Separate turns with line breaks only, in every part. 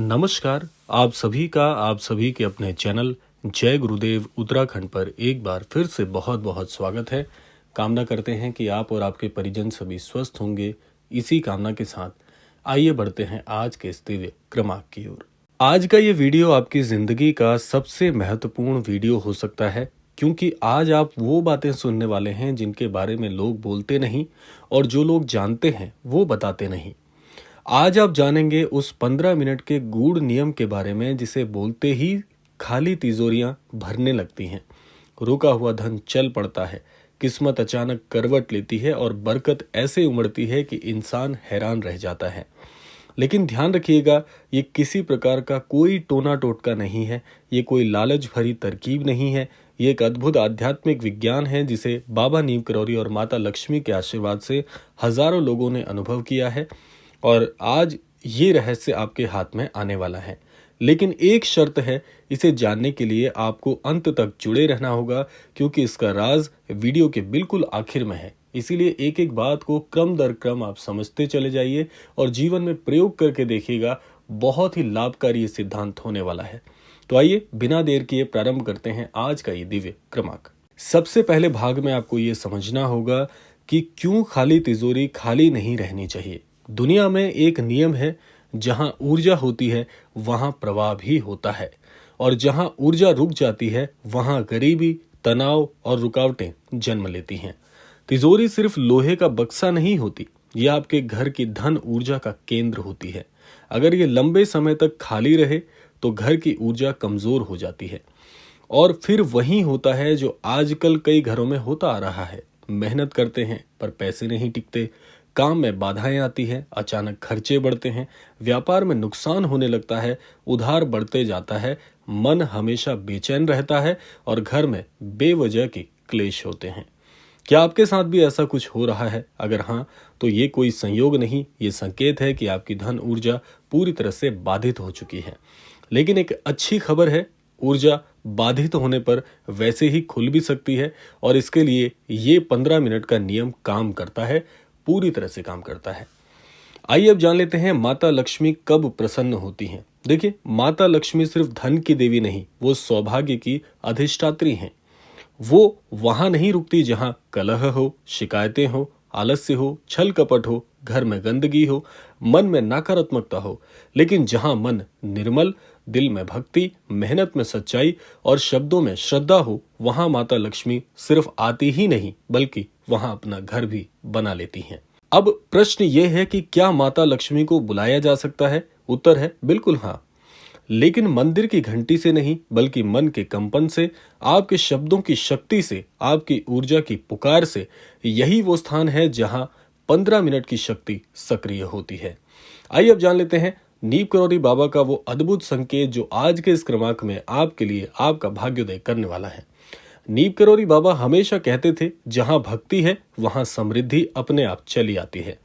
नमस्कार। आप सभी के अपने चैनल जय गुरुदेव उत्तराखंड पर एक बार फिर से बहुत बहुत स्वागत है। कामना करते हैं कि आप और आपके परिजन सभी स्वस्थ होंगे। इसी कामना के साथ आइए बढ़ते हैं आज के इस दिव्य क्रमांक की ओर। आज का ये वीडियो आपकी ज़िंदगी का सबसे महत्वपूर्ण वीडियो हो सकता है, क्योंकि आज आप वो बातें सुनने वाले हैं जिनके बारे में लोग बोलते नहीं और जो लोग जानते हैं वो बताते नहीं। आज आप जानेंगे उस 15 मिनट के गूढ़ नियम के बारे में जिसे बोलते ही खाली तिजोरियां भरने लगती हैं, रुका हुआ धन चल पड़ता है, किस्मत अचानक करवट लेती है और बरकत ऐसे उमड़ती है कि इंसान हैरान रह जाता है। लेकिन ध्यान रखिएगा, ये किसी प्रकार का कोई टोना टोटका नहीं है, ये कोई लालच भरी तरकीब नहीं है। ये एक अद्भुत आध्यात्मिक विज्ञान है जिसे बाबा नीम करौरी और माता लक्ष्मी के आशीर्वाद से हजारों लोगों ने अनुभव किया है और आज ये रहस्य आपके हाथ में आने वाला है। लेकिन एक शर्त है, इसे जानने के लिए आपको अंत तक जुड़े रहना होगा, क्योंकि इसका राज वीडियो के बिल्कुल आखिर में है। इसीलिए एक एक बात को क्रम दर क्रम आप समझते चले जाइए और जीवन में प्रयोग करके देखिएगा। बहुत ही लाभकारी ये सिद्धांत होने वाला है। तो आइए बिना देर किए प्रारंभ करते हैं आज का ये दिव्य क्रमांक। सबसे पहले भाग में आपको ये समझना होगा कि क्यों खाली तिजोरी खाली नहीं रहनी चाहिए। दुनिया में एक नियम है, जहां ऊर्जा होती है वहां प्रवाह भी होता है, और जहां ऊर्जा रुक जाती है वहां गरीबी, तनाव और रुकावटें जन्म लेती हैं। तिजोरी सिर्फ लोहे का बक्सा नहीं होती, यह आपके घर की धन ऊर्जा का केंद्र होती है। अगर ये लंबे समय तक खाली रहे तो घर की ऊर्जा कमजोर हो जाती है और फिर वही होता है जो आजकल कई घरों में होता आ रहा है। मेहनत करते हैं पर पैसे नहीं टिकते, काम में बाधाएं आती हैं, अचानक खर्चे बढ़ते हैं, व्यापार में नुकसान होने लगता है, उधार बढ़ते जाता है, मन हमेशा बेचैन रहता है और घर में बेवजह के क्लेश होते हैं। क्या आपके साथ भी ऐसा कुछ हो रहा है? अगर हाँ, तो ये कोई संयोग नहीं, ये संकेत है कि आपकी धन ऊर्जा पूरी तरह से बाधित हो चुकी है। लेकिन एक अच्छी खबर है, ऊर्जा बाधित होने पर वैसे ही खुल भी सकती है और इसके लिए ये 15 मिनट का नियम काम करता है, पूरी तरह से काम करता है। आइए अब जान लेते हैं माता लक्ष्मी कब प्रसन्न होती हैं। देखिए, माता लक्ष्मी सिर्फ धन की देवी नहीं, वो सौभाग्य की अधिष्ठात्री हैं। वो वहां नहीं रुकती जहां कलह हो, शिकायतें हो, आलस्य हो, छल कपट हो, घर में गंदगी हो, मन में नकारात्मकता हो, लेकिन जहां मन निर्मल, दिल में भक्ति, मेहनत में सच्चाई और शब्दों में श्रद्धा हो, वहां माता लक्ष्मी सिर्फ आती ही नहीं बल्कि वहां अपना घर भी बना लेती हैं। अब प्रश्न ये है कि क्या माता लक्ष्मी को बुलाया जा सकता है? उत्तर है बिल्कुल हाँ, लेकिन मंदिर की घंटी से नहीं बल्कि मन के कंपन से, आपके शब्दों की शक्ति से, आपकी ऊर्जा की पुकार से। यही वो स्थान है जहां 15 मिनट की शक्ति सक्रिय होती है। आइए अब जान लेते हैं नीम करौरी बाबा का वो अद्भुत संकेत जो आज के इस क्रमांक में आपके लिए आपका भाग्योदय करने वाला है। नीम करौरी बाबा हमेशा कहते थे, जहां भक्ति है वहां समृद्धि अपने आप चली आती है।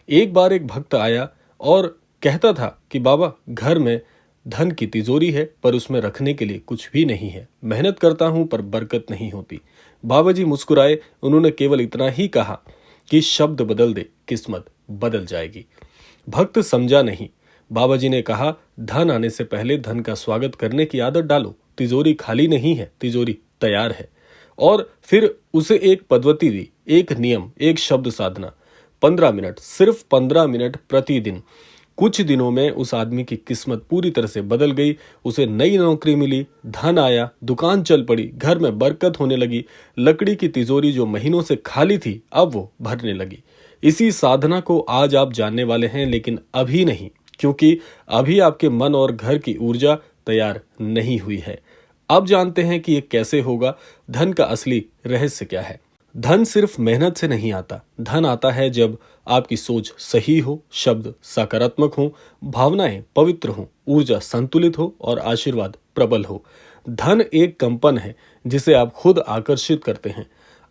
एक बार एक भक्त आया और कहता था कि बाबा, घर में धन की तिजोरी है पर उसमें रखने के लिए कुछ भी नहीं है, मेहनत करता हूं पर बरकत नहीं होती। बाबा जी मुस्कुराए, उन्होंने केवल इतना ही कहा कि शब्द बदल दे, किस्मत बदल जाएगी। भक्त समझा नहीं। बाबा जी ने कहा, धन आने से पहले धन का स्वागत करने की आदत डालो। तिजोरी खाली नहीं है, तिजोरी तैयार है। और फिर उसे एक पद्धति दी, एक नियम, एक शब्द साधना। 15 मिनट, सिर्फ 15 मिनट प्रतिदिन। कुछ दिनों में उस आदमी की किस्मत पूरी तरह से बदल गई। उसे नई नौकरी मिली, धन आया, दुकान चल पड़ी, घर में बरकत होने लगी। लकड़ी की तिजोरी जो महीनों से खाली थी, अब वो भरने लगी। इसी साधना को आज आप जानने वाले हैं, लेकिन अभी नहीं, क्योंकि अभी आपके मन और घर की ऊर्जा तैयार नहीं हुई है। अब जानते हैं कि ये कैसे होगा, धन का असली रहस्य क्या है। धन सिर्फ मेहनत से नहीं आता। धन आता है जब आपकी सोच सही हो, शब्द सकारात्मक हो, भावनाएं पवित्र हो, ऊर्जा संतुलित हो और आशीर्वाद प्रबल हो। धन एक कंपन है जिसे आप खुद आकर्षित करते हैं।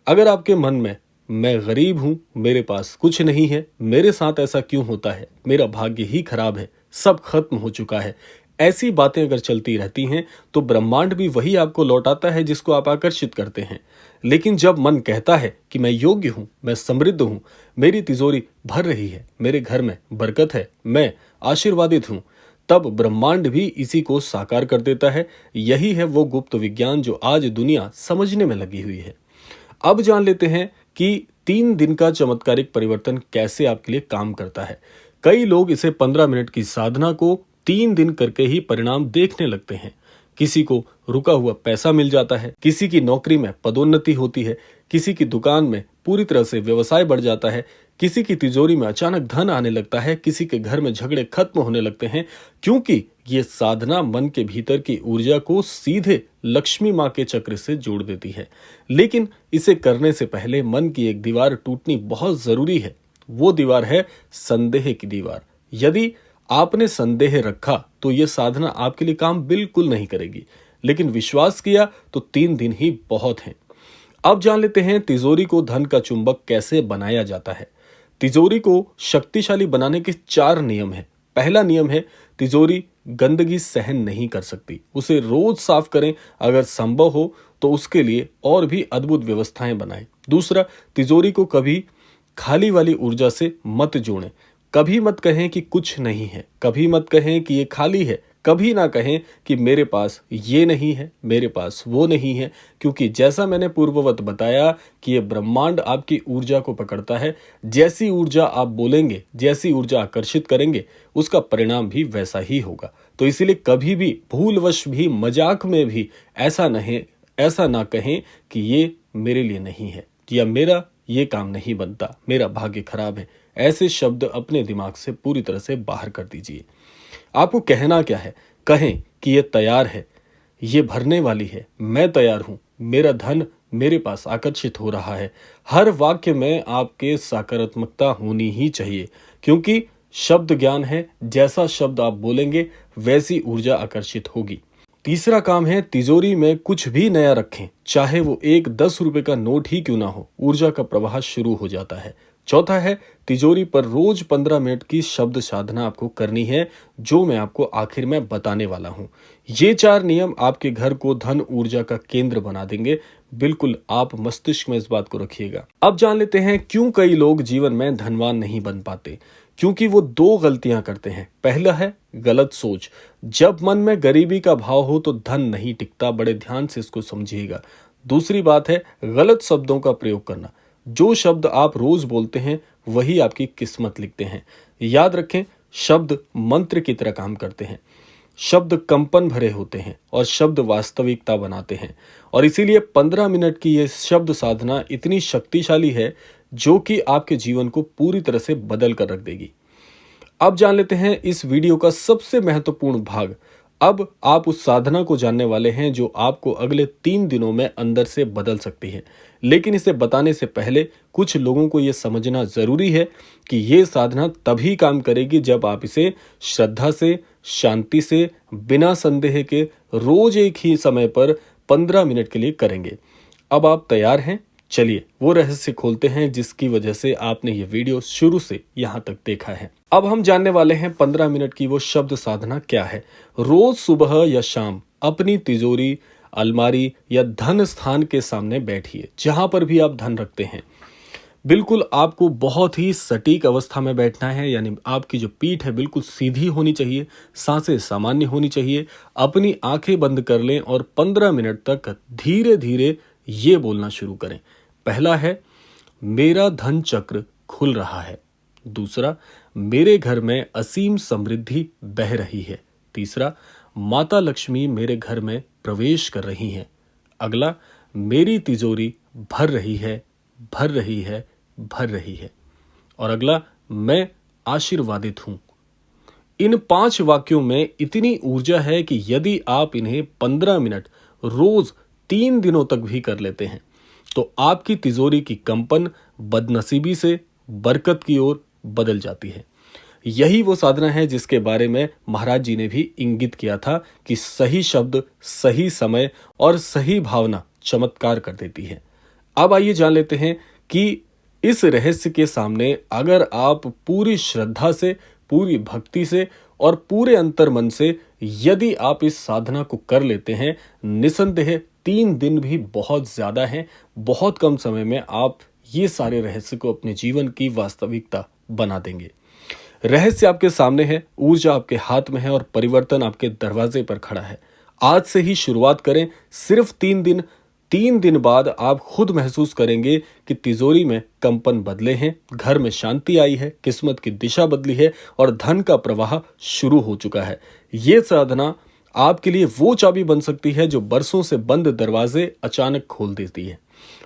अगर आपके मन में मैं गरीब हूं, मेरे पास कुछ नहीं है, मेरे साथ ऐसा क्यों होता है, मेरा भाग्य ही खराब है, सब खत्म हो चुका है, ऐसी बातें अगर चलती रहती हैं तो ब्रह्मांड भी वही आपको लौटाता है जिसको आप आकर्षित करते हैं। लेकिन जब मन कहता है कि मैं योग्य हूं, मैं समृद्ध हूं, मेरी तिजोरी भर रही है, मेरे घर में बरकत है, मैं आशीर्वादित हूं, तब ब्रह्मांड भी इसी को साकार कर देता है। यही है वो गुप्त विज्ञान जो आज दुनिया समझने में लगी हुई है। अब जान लेते हैं कि 3 दिन का चमत्कारिक परिवर्तन कैसे आपके लिए काम करता है। कई लोग इसे 15 मिनट की साधना को 3 दिन करके ही परिणाम देखने लगते हैं। किसी को रुका हुआ पैसा मिल जाता है, किसी की नौकरी में पदोन्नति होती है, किसी की दुकान में पूरी तरह से व्यवसाय बढ़ जाता है, किसी की तिजोरी में अचानक धन आने लगता है, किसी के घर में झगड़े खत्म होने लगते हैं, क्योंकि ये साधना मन के भीतर की ऊर्जा को सीधे लक्ष्मी माँ के चक्र से जोड़ देती है। लेकिन इसे करने से पहले मन की एक दीवार टूटनी बहुत जरूरी है। वो दीवार है संदेह की दीवार। यदि आपने संदेह रखा तो यह साधना आपके लिए काम बिल्कुल नहीं करेगी, लेकिन विश्वास किया तो 3 दिन ही बहुत हैं। अब जान लेते हैं तिजोरी को धन का चुंबक कैसे बनाया जाता है। तिजोरी को शक्तिशाली बनाने के 4 नियम हैं। पहला नियम है, तिजोरी गंदगी सहन नहीं कर सकती, उसे रोज साफ करें। अगर संभव हो तो उसके लिए और भी अद्भुत व्यवस्थाएं बनाएं। दूसरा, तिजोरी को कभी खाली वाली ऊर्जा से मत जोड़ें। कभी मत कहें कि कुछ नहीं है, कभी मत कहें कि ये खाली है, कभी ना कहें कि मेरे पास ये नहीं है, मेरे पास वो नहीं है, क्योंकि जैसा मैंने पूर्ववत बताया कि ये ब्रह्मांड आपकी ऊर्जा को पकड़ता है। जैसी ऊर्जा आप बोलेंगे, जैसी ऊर्जा आकर्षित करेंगे, उसका परिणाम भी वैसा ही होगा। तो इसीलिए कभी भी भूलवश भी, मजाक में भी ऐसा ना कहें कि ये मेरे लिए नहीं है, या मेरा ये काम नहीं बनता, मेरा भाग्य खराब है। ऐसे शब्द अपने दिमाग से पूरी तरह से बाहर कर दीजिए। आपको कहना क्या है? कहें कि ये तैयार है, ये भरने वाली है, मैं तैयार हूं, मेरा धन मेरे पास आकर्षित हो रहा है। हर वाक्य में आपके सकारात्मकता होनी ही चाहिए, क्योंकि शब्द ज्ञान है। जैसा शब्द आप बोलेंगे वैसी ऊर्जा आकर्षित होगी। तीसरा काम है, तिजोरी में कुछ भी नया रखें, चाहे वो एक 10 रुपए का नोट ही क्यों ना हो, ऊर्जा का प्रवाह शुरू हो जाता है। चौथा है, तिजोरी पर रोज 15 मिनट की शब्द साधना आपको करनी है, जो मैं आपको आखिर में बताने वाला हूं। ये 4 नियम आपके घर को धन ऊर्जा का केंद्र बना देंगे। बिल्कुल आप मस्तिष्क में इस बात को रखिएगा। अब जान लेते हैं क्यों कई लोग जीवन में धनवान नहीं बन पाते। क्योंकि वो 2 गलतियां करते हैं। पहला है गलत सोच। जब मन में गरीबी का भाव हो तो धन नहीं टिकता, बड़े ध्यान से इसको समझिएगा। दूसरी बात है गलत शब्दों का प्रयोग करना। जो शब्द आप रोज बोलते हैं वही आपकी किस्मत लिखते हैं। याद रखें, शब्द मंत्र की तरह काम करते हैं। शब्द कंपन भरे होते हैं और शब्द वास्तविकता बनाते हैं। और इसीलिए 15 मिनट की यह शब्द साधना इतनी शक्तिशाली है जो कि आपके जीवन को पूरी तरह से बदल कर रख देगी। अब जान लेते हैं इस वीडियो का सबसे महत्वपूर्ण भाग। अब आप उस साधना को जानने वाले हैं जो आपको अगले 3 दिनों में अंदर से बदल सकती है। लेकिन इसे बताने से पहले कुछ लोगों को यह समझना जरूरी है कि यह साधना तभी काम करेगी जब आप इसे श्रद्धा से, शांति से, बिना संदेह के रोज एक ही समय पर 15 मिनट के लिए करेंगे। अब आप तैयार हैं? चलिए वो रहस्य खोलते हैं जिसकी वजह से आपने ये वीडियो शुरू से यहाँ तक देखा है। अब हम जानने वाले हैं 15 मिनट की वो शब्द साधना क्या है। रोज सुबह या शाम अपनी तिजोरी, अलमारी या धन स्थान के सामने बैठिए, जहां पर भी आप धन रखते हैं। बिल्कुल आपको बहुत ही सटीक अवस्था में बैठना है, यानी आपकी जो पीठ है बिल्कुल सीधी होनी चाहिए, सांसें सामान्य होनी चाहिए। अपनी आंखें बंद कर लें और 15 मिनट तक धीरे धीरे ये बोलना शुरू करें। पहला है, मेरा धन चक्र खुल रहा है। दूसरा, मेरे घर में असीम समृद्धि बह रही है। तीसरा, माता लक्ष्मी मेरे घर में प्रवेश कर रही हैं। अगला, मेरी तिजोरी भर रही है, भर रही है, भर रही है। और अगला, मैं आशीर्वादित हूं। इन 5 वाक्यों में इतनी ऊर्जा है कि यदि आप इन्हें 15 मिनट रोज 3 दिनों तक भी कर लेते हैं तो आपकी तिजोरी की कंपन बदनसीबी से बरकत की ओर बदल जाती है। यही वो साधना है जिसके बारे में महाराज जी ने भी इंगित किया था कि सही शब्द, सही समय और सही भावना चमत्कार कर देती है। अब आइए जान लेते हैं कि इस रहस्य के सामने अगर आप पूरी श्रद्धा से, पूरी भक्ति से और पूरे अंतर्मन से यदि आप इस साधना को कर लेते हैं, निसंदेह 3 दिन भी बहुत ज्यादा हैं। बहुत कम समय में आप ये सारे रहस्य को अपने जीवन की वास्तविकता बना देंगे। रहस्य आपके सामने है, ऊर्जा आपके हाथ में है और परिवर्तन आपके दरवाजे पर खड़ा है। आज से ही शुरुआत करें, सिर्फ 3 दिन। 3 दिन बाद आप खुद महसूस करेंगे कि तिजोरी में कंपन बदले हैं, घर में शांति आई है, किस्मत की दिशा बदली है और धन का प्रवाह शुरू हो चुका है। ये साधना आपके लिए वो चाबी बन सकती है जो बरसों से बंद दरवाजे अचानक खोल देती है।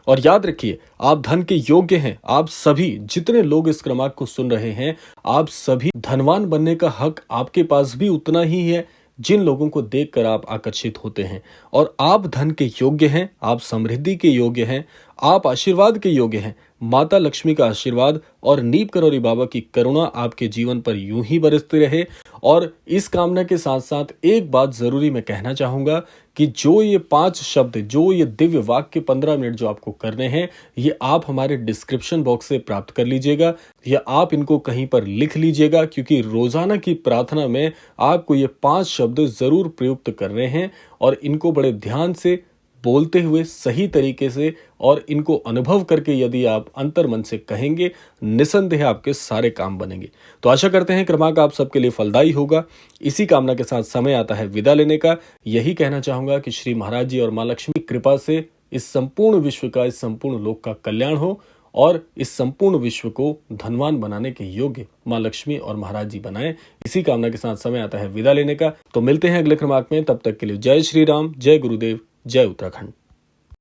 और याद रखिए, आप धन के योग्य हैं। आप सभी जितने लोग इस क्रमांक को सुन रहे हैं, आप सभी धनवान बनने का हक आपके पास भी उतना ही है जिन लोगों को देखकर आप आकर्षित होते हैं। और आप धन के योग्य हैं, आप समृद्धि के योग्य हैं, आप आशीर्वाद के योग्य हैं। माता लक्ष्मी का आशीर्वाद और नीम करौरी बाबा की करुणा आपके जीवन पर यूं ही बरसती रहे। और इस कामना के साथ साथ एक बात जरूरी मैं कहना चाहूंगा कि जो ये 5 शब्द, जो ये दिव्य वाक्य 15 मिनट जो आपको करने हैं, ये आप हमारे डिस्क्रिप्शन बॉक्स से प्राप्त कर लीजिएगा या आप इनको कहीं पर लिख लीजिएगा, क्योंकि रोजाना की प्रार्थना में आपको ये 5 शब्द जरूर प्रयुक्त कर रहे हैं और इनको बड़े ध्यान से बोलते हुए सही तरीके से और इनको अनुभव करके यदि आप अंतर मन से कहेंगे, निसंदेह आपके सारे काम बनेंगे। तो आशा करते हैं क्रमांक आप सबके लिए फलदायी होगा। इसी कामना के साथ समय आता है विदा लेने का। यही कहना चाहूंगा कि श्री महाराज जी और मां लक्ष्मी की कृपा से इस संपूर्ण विश्व का, इस संपूर्ण लोक का कल्याण हो और इस संपूर्ण विश्व को धनवान बनाने के योग्य मां लक्ष्मी और महाराज जी बनाए। इसी कामना के साथ समय आता है विदा लेने का। तो मिलते हैं अगले क्रमांक में, तब तक के लिए जय श्री राम, जय गुरुदेव, जय उत्तराखंड।